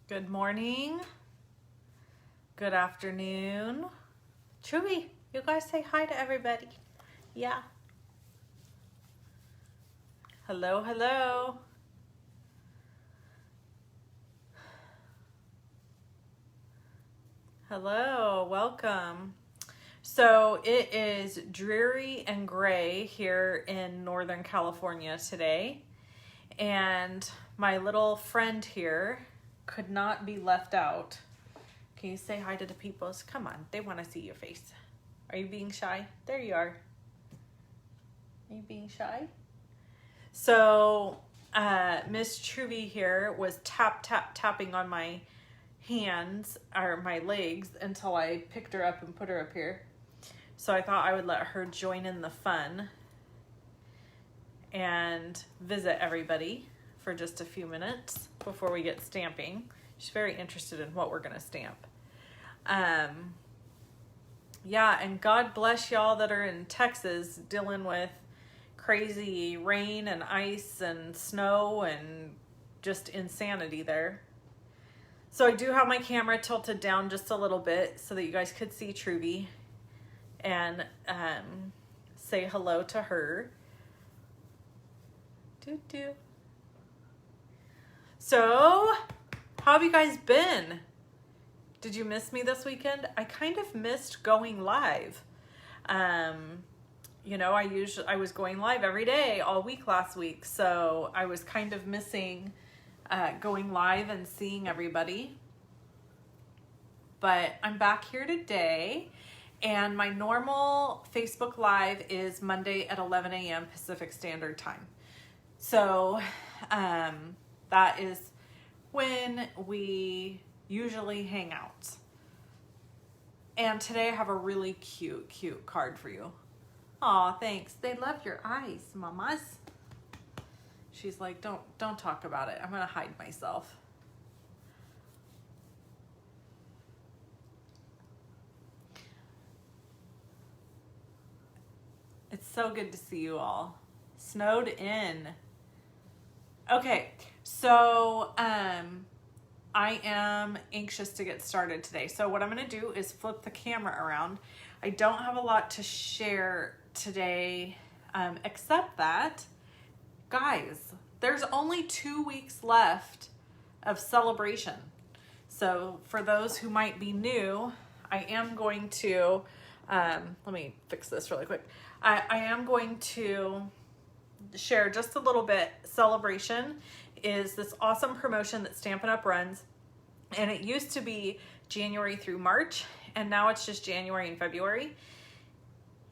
Good morning. Good afternoon. Chewy, you guys say hi to everybody. Yeah. Hello, hello. Hello, welcome. So it is dreary and gray here in Northern California today. And my little friend here could not be left out. Can you say hi to the peoples? Come on, they want to see your face. Are you being shy? There you are. Are you being shy? So Miss Truby here was tapping on my hands or my legs until I picked her up and put her up here. So I thought I would let her join in the fun and visit everybody for just a few minutes before we get stamping. She's very interested in what we're gonna stamp. Yeah, and God bless y'all that are in Texas dealing with crazy rain and ice and snow and just insanity there. So I do have my camera tilted down just a little bit so that you guys could see Truby and say hello to her. Doo-doo. So, how have you guys been? Did you miss me this weekend? I kind of missed going live. You know, I was going live every day all week last week, so I was kind of missing going live and seeing everybody. But I'm back here today, and my normal Facebook Live is Monday at 11 a.m. Pacific Standard Time. So that is when we usually hang out. And today I have a really cute card for you. Aw, thanks. They love your eyes, mamas. She's like, don't talk about it. I'm gonna hide myself. It's so good to see you all. Snowed in. Okay, so I am anxious to get started today. So what I'm gonna do is flip the camera around. I don't have a lot to share today, except that, guys, there's only 2 weeks left of celebration. So for those who might be new, I am going to, let me fix this really quick. I am going to share just a little bit. Celebration is this awesome promotion that Stampin' Up runs, and it used to be January through March, and now it's just January and February.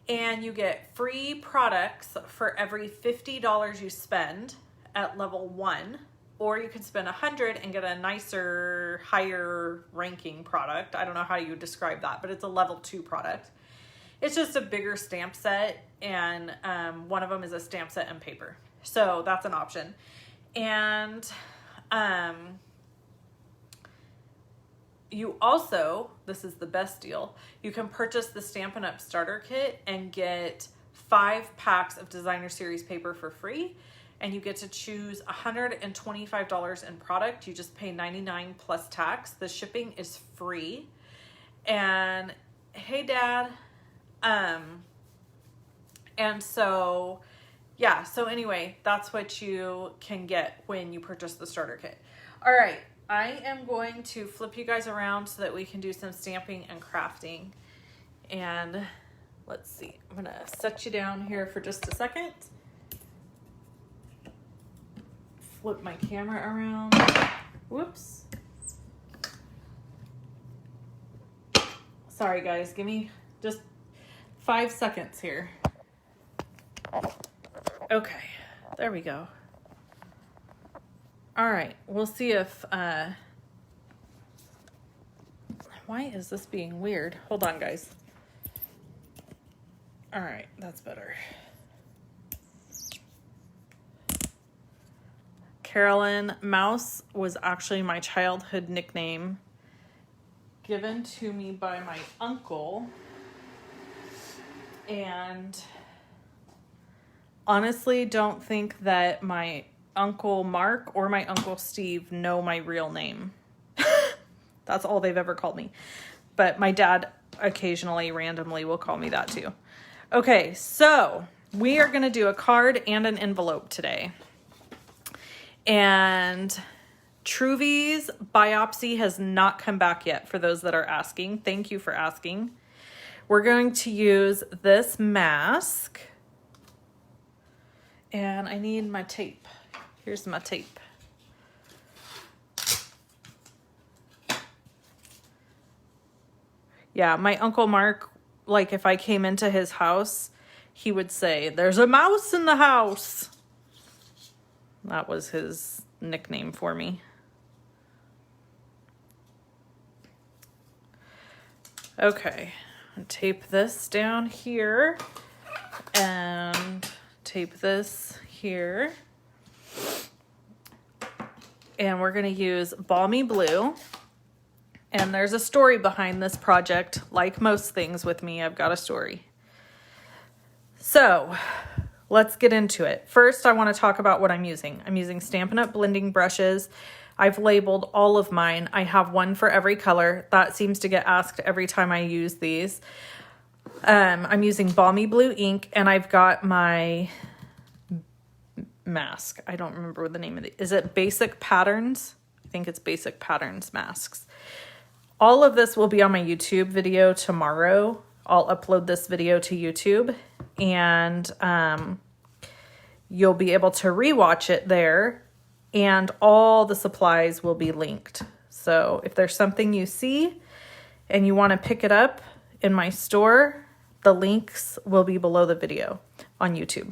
And you get free products for every $50 you spend at level 1, or you can spend $100 and get a nicer, higher ranking product. I don't know how you would describe that, but it's a level 2 product. It's just a bigger stamp set, and one of them is a stamp set and paper. So that's an option. And you also, this is the best deal, you can purchase the Stampin' Up starter kit and get 5 packs of designer series paper for free. And you get to choose $125 in product. You just pay $99 plus tax. The shipping is free. And hey, Dad. And so, yeah, so anyway, that's what you can get when you purchase the starter kit. All right, I am going to flip you guys around so that we can do some stamping and crafting. And let's see, I'm gonna set you down here for just a second. Flip my camera around. Whoops. Sorry guys, give me just 5 seconds here. Okay, there we go. All right, we'll see if, why is this being weird? Hold on, guys. All right, that's better. Carolyn Mouse was actually my childhood nickname given to me by my uncle. And honestly, don't think that my Uncle Mark or my Uncle Steve know my real name. That's all they've ever called me. But my dad occasionally, randomly will call me that too. Okay, so we are going to do a card and an envelope today. And Truvy's biopsy has not come back yet, for those that are asking. Thank you for asking. We're going to use this mask. And I need my tape. Here's my tape. Yeah, my Uncle Mark, like if I came into his house, he would say, "There's a mouse in the house." That was his nickname for me. Okay, tape this down here and tape this here. And we're going to use Balmy Blue. And there's a story behind this project. Like most things with me, I've got a story. So let's get into it. First, I want to talk about what I'm using. I'm using Stampin' Up! Blending brushes. I've labeled all of mine. I have one for every color. That seems to get asked every time I use these. I'm using Balmy Blue ink, and I've got my mask. I don't remember what the name of it is. It Basic Patterns? I think it's Basic Patterns masks. All of this will be on my YouTube video tomorrow. I'll upload this video to YouTube, and you'll be able to rewatch it there, and all the supplies will be linked. So if there's something you see and you want to pick it up in my store, the links will be below the video on YouTube.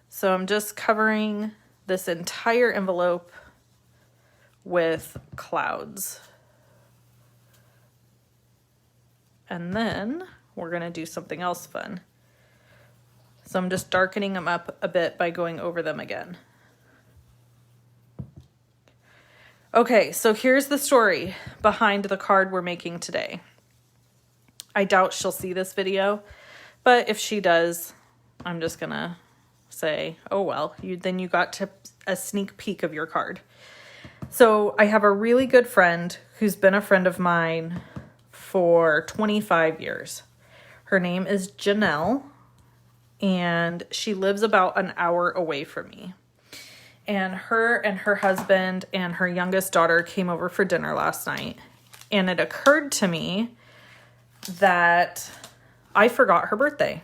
So I'm just covering this entire envelope with clouds. And then we're going to do something else fun. So I'm just darkening them up a bit by going over them again. Okay, so here's the story behind the card we're making today. I doubt she'll see this video, but if she does, I'm just going to say, oh well, then you got to a sneak peek of your card. So I have a really good friend who's been a friend of mine for 25 years. Her name is Janelle, and she lives about an hour away from me. And her husband and her youngest daughter came over for dinner last night. And it occurred to me that I forgot her birthday.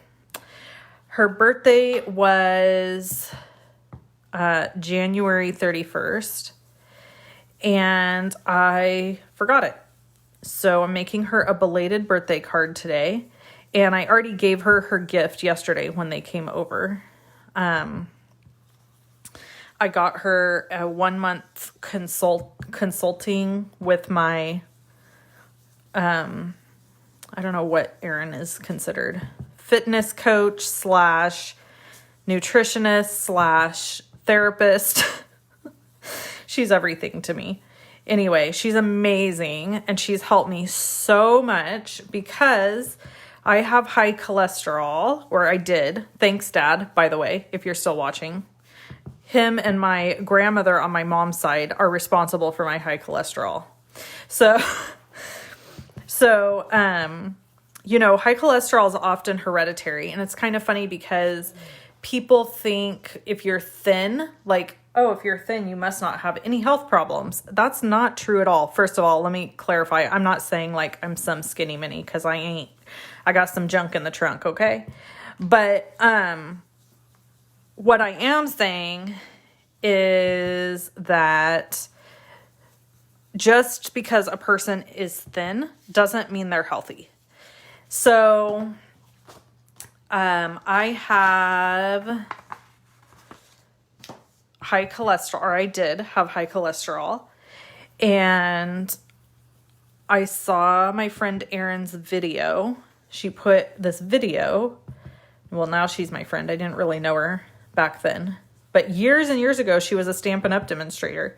Her birthday was January 31st, and I forgot it. So I'm making her a belated birthday card today, and I already gave her her gift yesterday when they came over. I got her a 1 month consulting with my, I don't know what Erin is considered, fitness coach / nutritionist / therapist. She's everything to me. Anyway, she's amazing, and she's helped me so much because I have high cholesterol, or I did. Thanks, Dad, by the way, if you're still watching. Him and my grandmother on my mom's side are responsible for my high cholesterol. So, you know, high cholesterol is often hereditary, and it's kind of funny because people think if you're thin, like, oh, if you're thin, you must not have any health problems. That's not true at all. First of all, let me clarify. I'm not saying like I'm some skinny mini, because I ain't. I got some junk in the trunk, okay? But what I am saying is that just because a person is thin doesn't mean they're healthy. So I have high cholesterol, or I did have high cholesterol, and I saw my friend Erin's video. She put this video, well, now she's my friend. I didn't really know her back then, but years and years ago, she was a Stampin' Up! Demonstrator.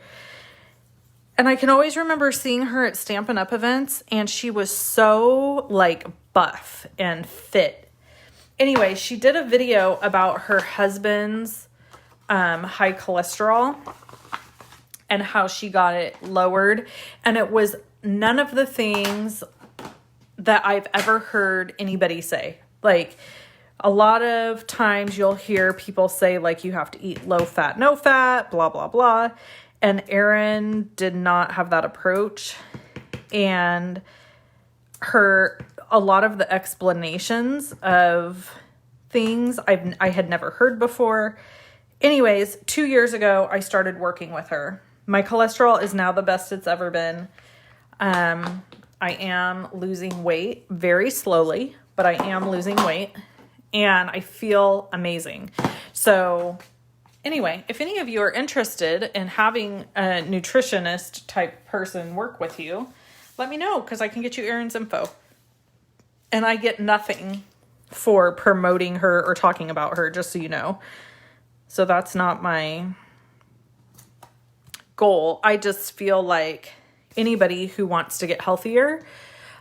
And I can always remember seeing her at Stampin' Up! Events, and she was so like buff and fit. Anyway, she did a video about her husband's high cholesterol, and how she got it lowered. And it was none of the things that I've ever heard anybody say. Like, a lot of times you'll hear people say, like, you have to eat low fat, no fat, blah, blah, blah. And Erin did not have that approach. And a lot of the explanations of things I had never heard before. Anyways, 2 years ago, I started working with her. My cholesterol is now the best it's ever been. I am losing weight very slowly, but I am losing weight and I feel amazing. So anyway, if any of you are interested in having a nutritionist type person work with you, let me know because I can get you Erin's info. And I get nothing for promoting her or talking about her, just so you know. So that's not my goal. I just feel like anybody who wants to get healthier,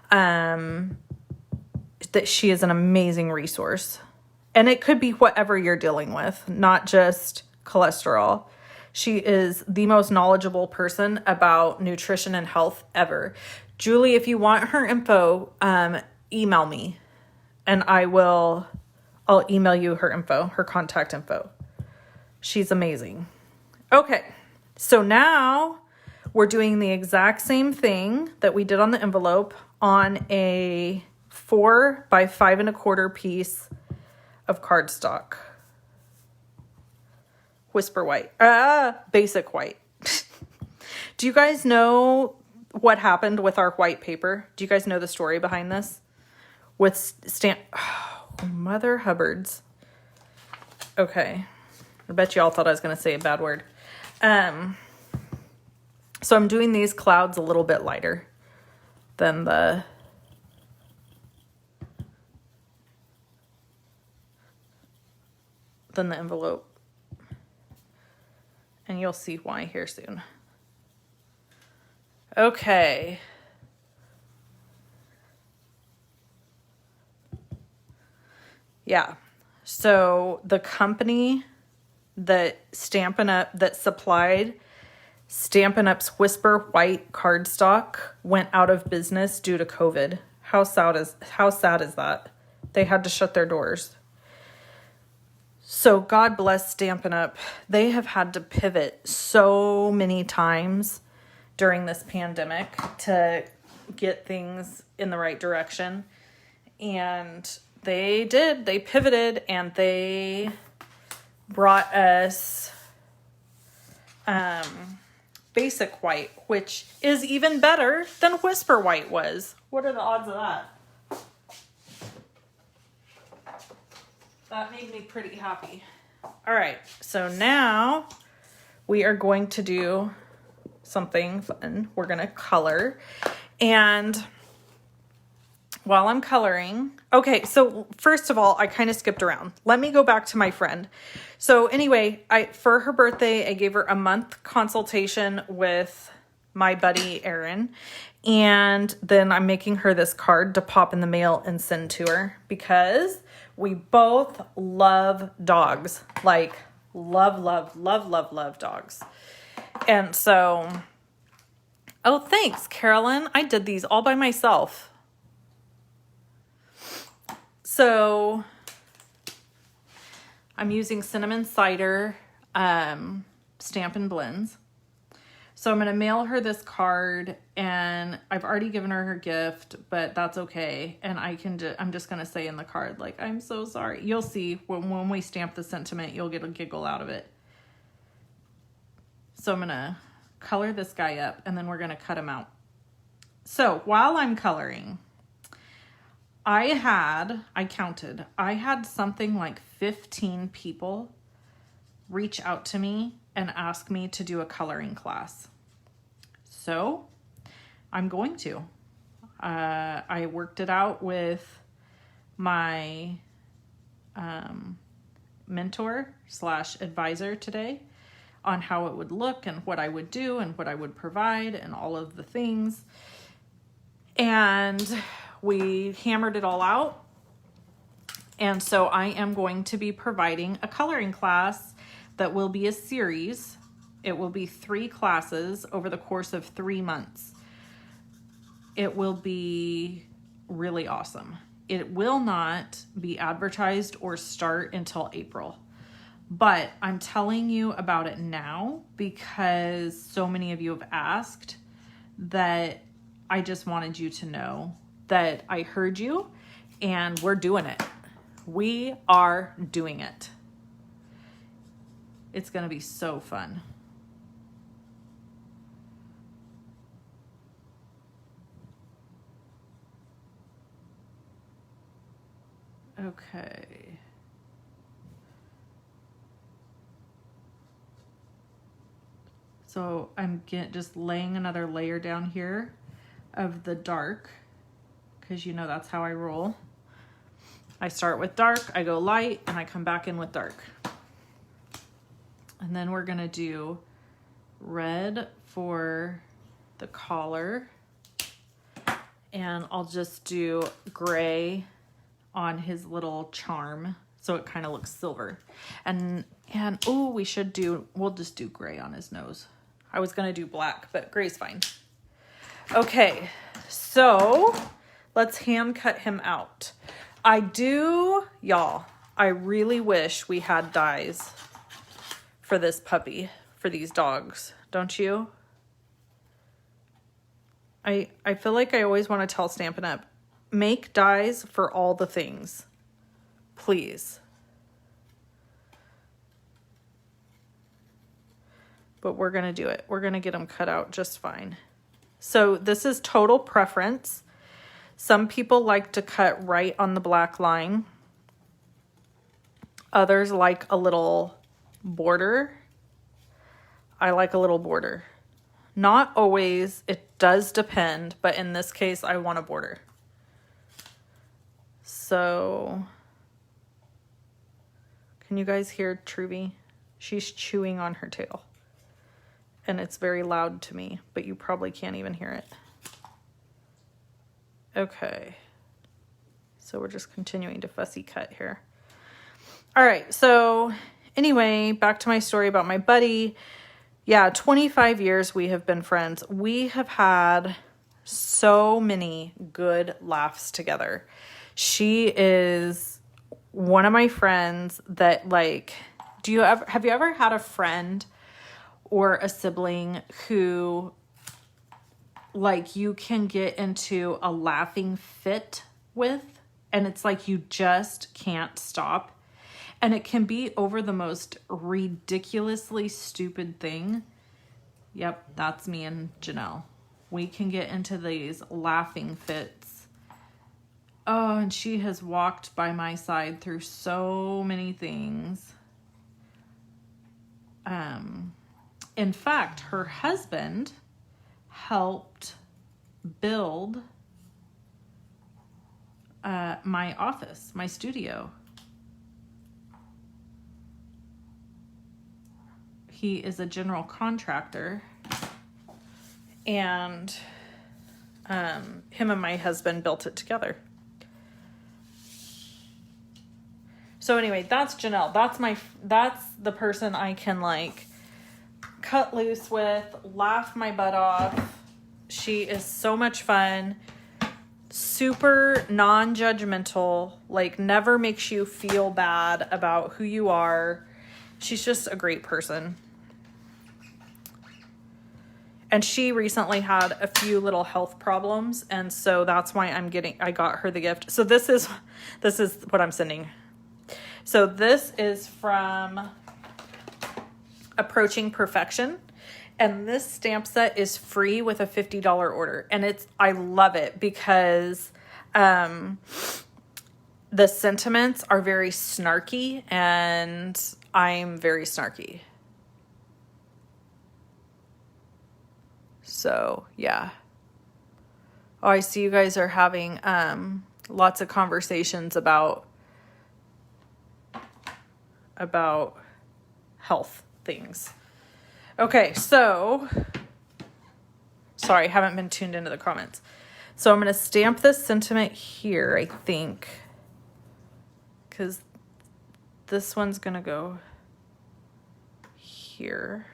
that she is an amazing resource. And it could be whatever you're dealing with, not just cholesterol. She is the most knowledgeable person about nutrition and health ever. Julie, if you want her info, email me and I'll email you her info, her contact info. She's amazing. Okay. So now we're doing the exact same thing that we did on the envelope on a 4 by 5 1/4 piece of cardstock. Whisper white, basic white. Do you guys know what happened with our white paper? Do you guys know the story behind this? With Mother Hubbards. Okay. I bet you all thought I was going to say a bad word. So I'm doing these clouds a little bit lighter than the envelope. And you'll see why here soon. Okay. Yeah. So the company that supplied Stampin' Up's Whisper White cardstock went out of business due to COVID. How sad is that? They had to shut their doors. So God bless Stampin' Up. They have had to pivot so many times during this pandemic to get things in the right direction. And they did. They pivoted and they brought us basic white, which is even better than Whisper White was. What are the odds of that? That made me pretty happy. All right, so now we are going to do something fun. We're going to color. And while I'm coloring, okay, so first of all, I kind of skipped around. Let me go back to my friend. So anyway, for her birthday, I gave her a month consultation with my buddy, Erin. And then I'm making her this card to pop in the mail and send to her because we both love dogs. Like, love dogs. And so, oh, thanks, Carolyn. I did these all by myself. So I'm using cinnamon cider Stampin' Blends. So I'm going to mail her this card, and I've already given her gift, but that's okay. And I'm just going to say in the card, like, I'm so sorry. You'll see when we stamp the sentiment, you'll get a giggle out of it. So I'm going to color this guy up, and then we're going to cut him out. So while I'm coloring, I counted something like 15 people reach out to me and ask me to do a coloring class. So I'm going to. I worked it out with my mentor/advisor today on how it would look and what I would do and what I would provide and all of the things. And we hammered it all out. And so I am going to be providing a coloring class that will be a series It will be 3 classes over the course of 3 months. It will be really awesome. It will not be advertised or start until April. But I'm telling you about it now because so many of you have asked that I just wanted you to know that I heard you and we're doing it. We are doing it. It's going to be so fun. Okay. So I'm just laying another layer down here of the dark because you know that's how I roll. I start with dark, I go light, and I come back in with dark. And then we're gonna do red for the collar, and I'll just do gray on his little charm so it kind of looks silver. And oh, we'll just do gray on his nose. I was gonna do black, but gray's fine. Okay, so let's hand cut him out. Y'all, I really wish we had dyes for this puppy, for these dogs, don't you? I feel like I always want to tell Stampin' Up, make dyes for all the things, please. But we're going to do it. We're going to get them cut out just fine. So this is total preference. Some people like to cut right on the black line. Others like a little border. I like a little border. Not always, it does depend, but in this case, I want a border. So, can you guys hear Truby? She's chewing on her tail. And it's very loud to me, but you probably can't even hear it. Okay. So we're just continuing to fussy cut here. All right, so anyway, back to my story about my buddy. Yeah, 25 years we have been friends. We have had so many good laughs together. She is one of my friends that, like, have you ever had a friend or a sibling who, like, you can get into a laughing fit with, and it's like you just can't stop? And it can be over the most ridiculously stupid thing. Yep, that's me and Janelle. We can get into these laughing fits. Oh, and she has walked by my side through so many things. In fact, her husband helped build my office, my studio. He is a general contractor, and him and my husband built it together. So anyway, that's Janelle. That's the person I can, like, cut loose with, laugh my butt off. She is so much fun, super non-judgmental, like, never makes you feel bad about who you are. She's just a great person. And she recently had a few little health problems, and so that's why I got her the gift. So this is what I'm sending. So this is from Approaching Perfection, and this stamp set is free with a $50 order. And I love it because the sentiments are very snarky, and I'm very snarky. So, yeah. Oh, I see you guys are having lots of conversations about health things. Okay, so, sorry, I haven't been tuned into the comments. So I'm going to stamp this sentiment here, I think, because this one's going to go here.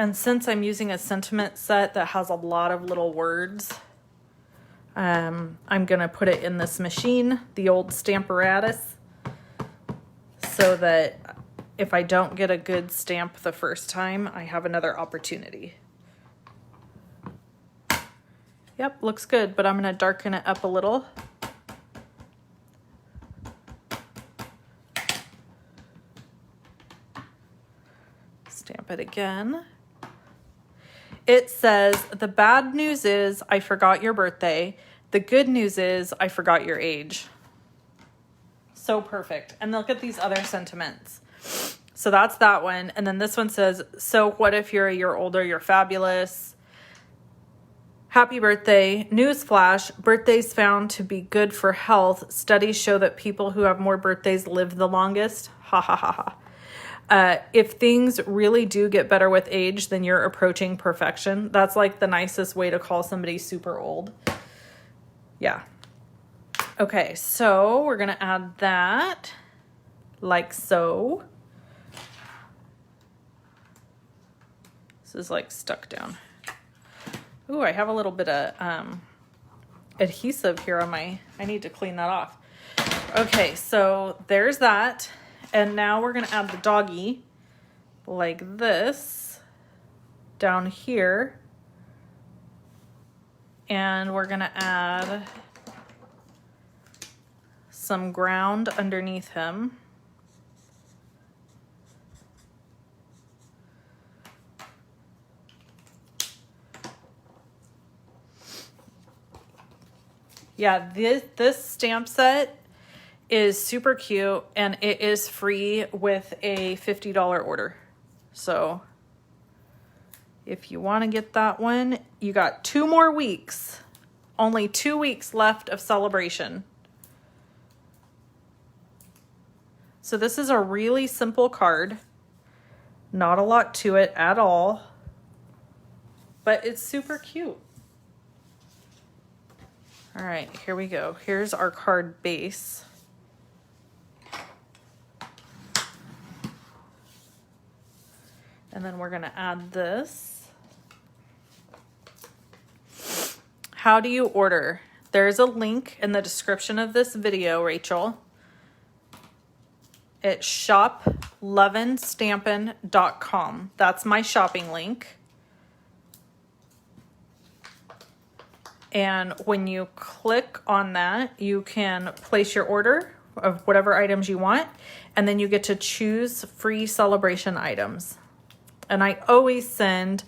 And since I'm using a sentiment set that has a lot of little words, I'm going to put it in this machine, the old Stamparatus, so that if I don't get a good stamp the first time, I have another opportunity. Yep, looks good, but I'm going to darken it up a little. Stamp it again. It says, the bad news is I forgot your birthday. The good news is I forgot your age. So perfect. And look at these other sentiments. So that's that one. And then this one says, so what if you're a year older? You're fabulous. Happy birthday. Newsflash, birthdays found to be good for health. Studies show that people who have more birthdays live the longest. Ha ha ha ha. If things really do get better with age, then you're approaching perfection. That's like the nicest way to call somebody super old. Yeah. Okay, so we're going to add that like so. This is like stuck down. Ooh, I have a little bit of adhesive here on my, I need to clean that off. Okay, so there's that. And now we're going to add the doggy like this down here. And we're going to add some ground underneath him. Yeah, this stamp set is super cute, and it is free with a $50 order. So if you want to get that one, you got 2 more weeks. Only 2 weeks left of celebration. So this is a really simple card. Not a lot to it at all, but it's super cute. All right, here we go. Here's our card base. And then we're going to add this. How do you order? There's a link in the description of this video, Rachel. It's shoplovinstampin.com. That's my shopping link. And when you click on that, you can place your order of whatever items you want, and then you get to choose free celebration items. And I always send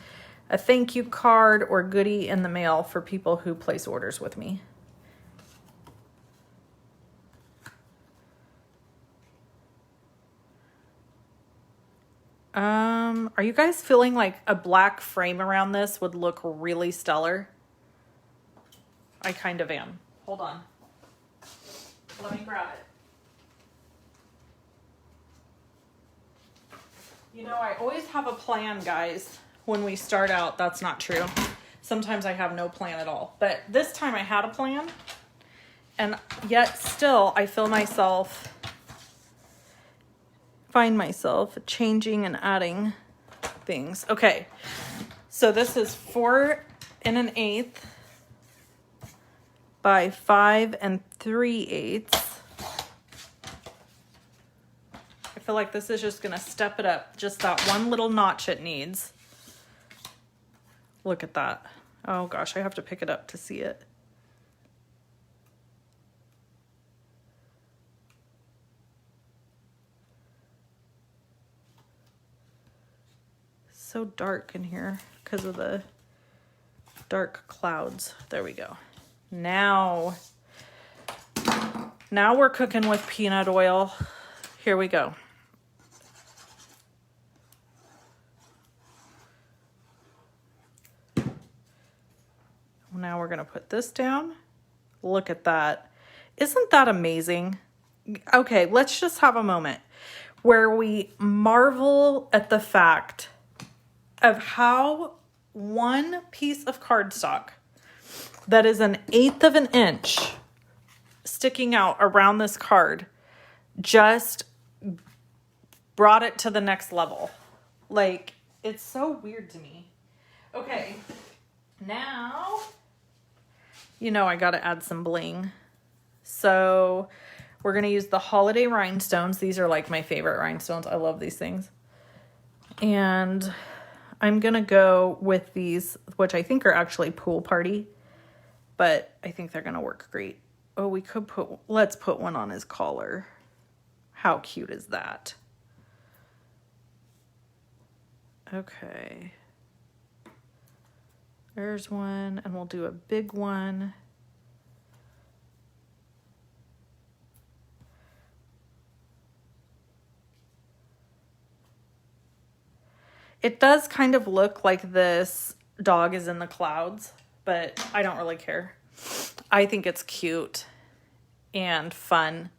a thank you card or goodie in the mail for people who place orders with me. Are you guys feeling like a black frame around this would look really stellar? I kind of am. Hold on. Let me grab it. You know, I always have a plan, guys. When we start out, that's not true. Sometimes I have no plan at all. But this time I had a plan. And yet still, I find myself changing and adding things. Okay. So this is 4 1/8 by 5 3/8. I feel like this is just going to step it up. Just that one little notch it needs. Look at that. Oh gosh, I have to pick it up to see it. So dark in here because of the dark clouds. There we go. Now we're cooking with peanut oil. Here we go. Now we're going to put this down. Look at that. Isn't that amazing? Okay, let's just have a moment where we marvel at the fact of how one piece of cardstock that is 1/8 of an inch sticking out around this card just brought it to the next level. Like, It's so weird to me. Okay, now, you know I gotta add some bling. So we're gonna use the holiday rhinestones. These are like my favorite rhinestones. I love these things. And I'm gonna go with these, which I think are actually pool party, but I think they're gonna work great. Oh, we could let's put one on his collar. How cute is that? Okay. There's one, and we'll do a big one. It does kind of look like this dog is in the clouds, but I don't really care. I think it's cute and fun,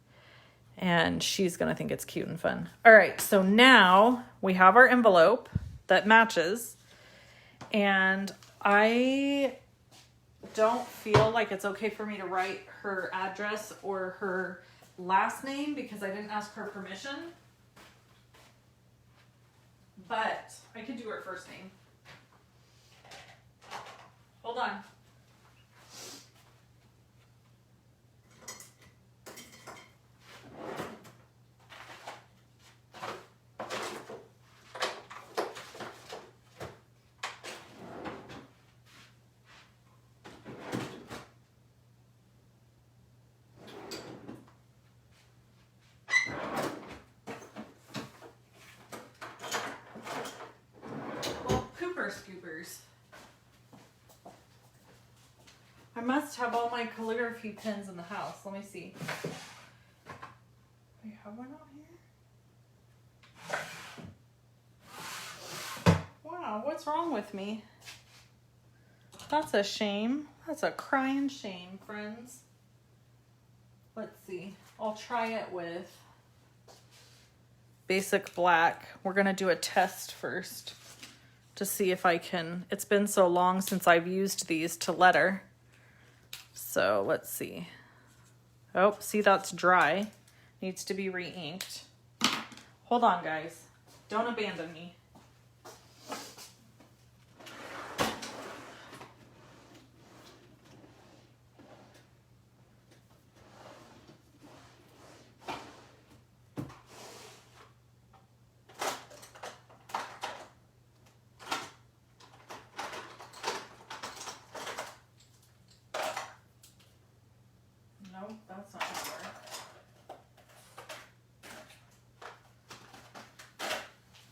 and she's gonna think it's cute and fun. All right, so now we have our envelope that matches, and I don't feel like it's okay for me to write her address or her last name because I didn't ask her permission. But I could do her first name. Hold on. Scoopers. I must have all my calligraphy pens in the house. Let me see. We have one out here. Wow, what's wrong with me? That's a shame. That's a crying shame, friends. Let's see. I'll try it with basic black. We're gonna do a test first to see if I can. It's been so long since I've used these to letter. So let's see. Oh, see, that's dry. Needs to be re-inked. Hold on, guys. Don't abandon me. That's not gonna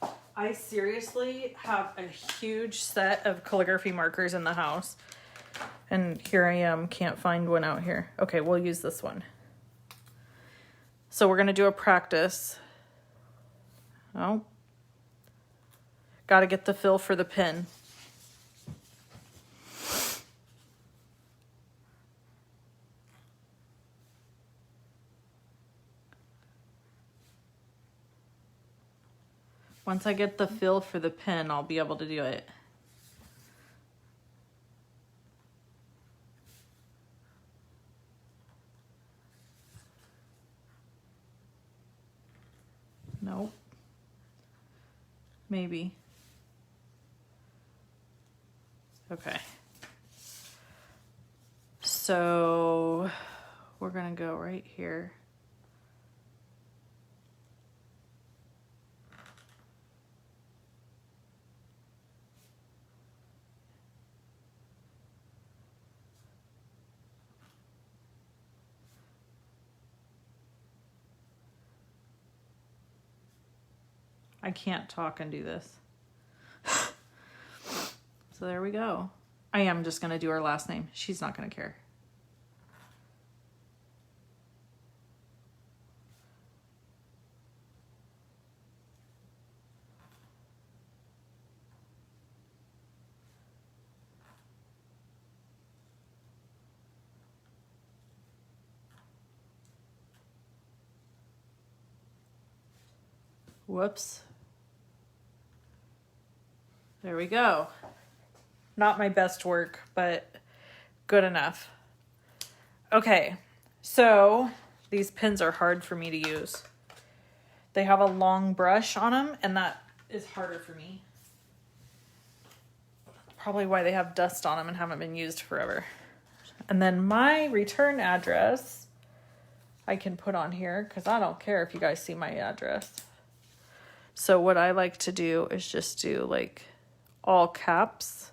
work. I seriously have a huge set of calligraphy markers in the house. And here I am, can't find one out here. Okay, we'll use this one. So we're gonna do a practice. Oh. Gotta get the fill for the pin. Once I get the fill for the pen, I'll be able to do it. Nope. Maybe. Okay. So we're gonna go right here. I can't talk and do this. So there we go. I am just gonna do her last name. She's not gonna care. Whoops. There we go. Not my best work, but good enough. Okay, so these pins are hard for me to use. They have a long brush on them, and that is harder for me. probably why they have dust on them and haven't been used forever. And then my return address I can put on here because I don't care if you guys see my address. So what I like to do is just do like all caps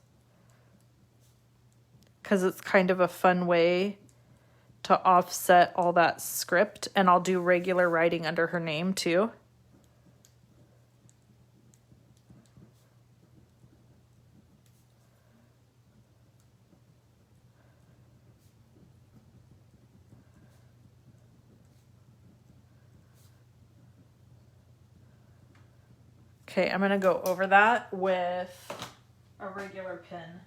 because it's kind of a fun way to offset all that script, and I'll do regular writing under her name too. Okay, I'm going to go over that with a regular pen.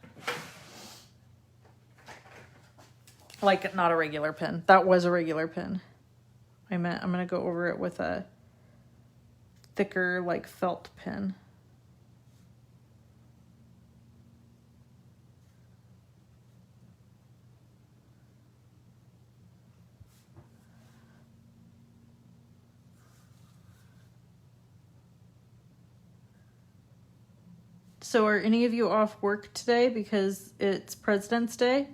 Like, not a regular pen. That was a regular pen. I'm going to go over it with a thicker, like, felt pen. So are any of you off work today because it's President's Day?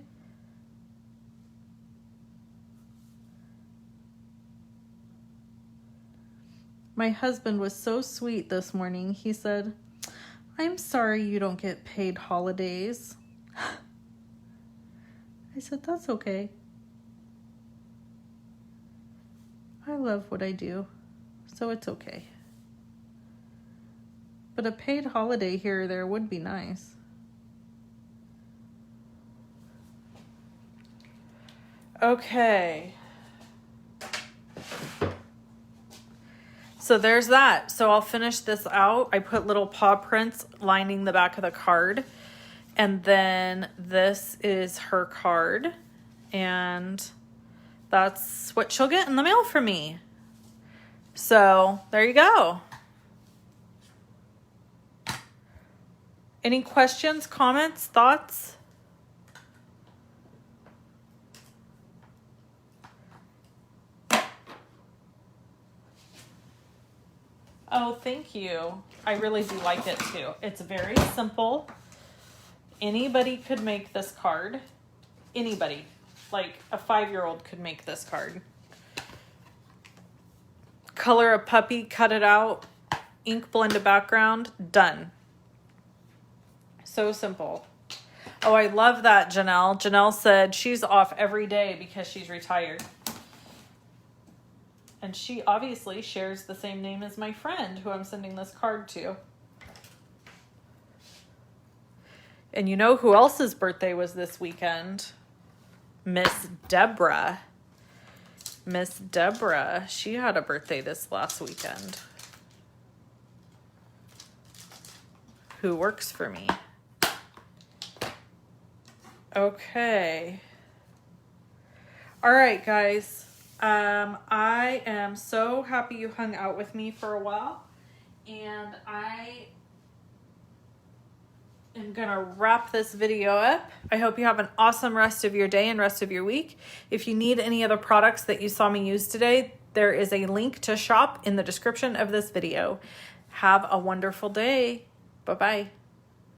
My husband was so sweet this morning. He said, "I'm sorry you don't get paid holidays." I said, "That's okay. I love what I do, so it's okay. But a paid holiday here or there would be nice." Okay. So there's that. So I'll finish this out. I put little paw prints lining the back of the card. And then this is her card. And that's what she'll get in the mail from me. So there you go. Any questions, comments, thoughts? Oh, thank you. I really do like it too. It's very simple. Anybody could make this card. Anybody. Like a 5-year-old could make this card. Color a puppy, cut it out, ink blend a background, done. So simple. Oh, I love that, Janelle. Janelle said she's off every day because she's retired. And she obviously shares the same name as my friend who I'm sending this card to. And you know who else's birthday was this weekend? Miss Deborah. Miss Deborah. She had a birthday this last weekend. Who works for me. Okay. All right, guys. I am so happy you hung out with me for a while, and I am gonna wrap this video up. I hope you have an awesome rest of your day and rest of your week. If you need any of the products that you saw me use today, there is a link to shop in the description of this video. Have a wonderful day. Bye-bye.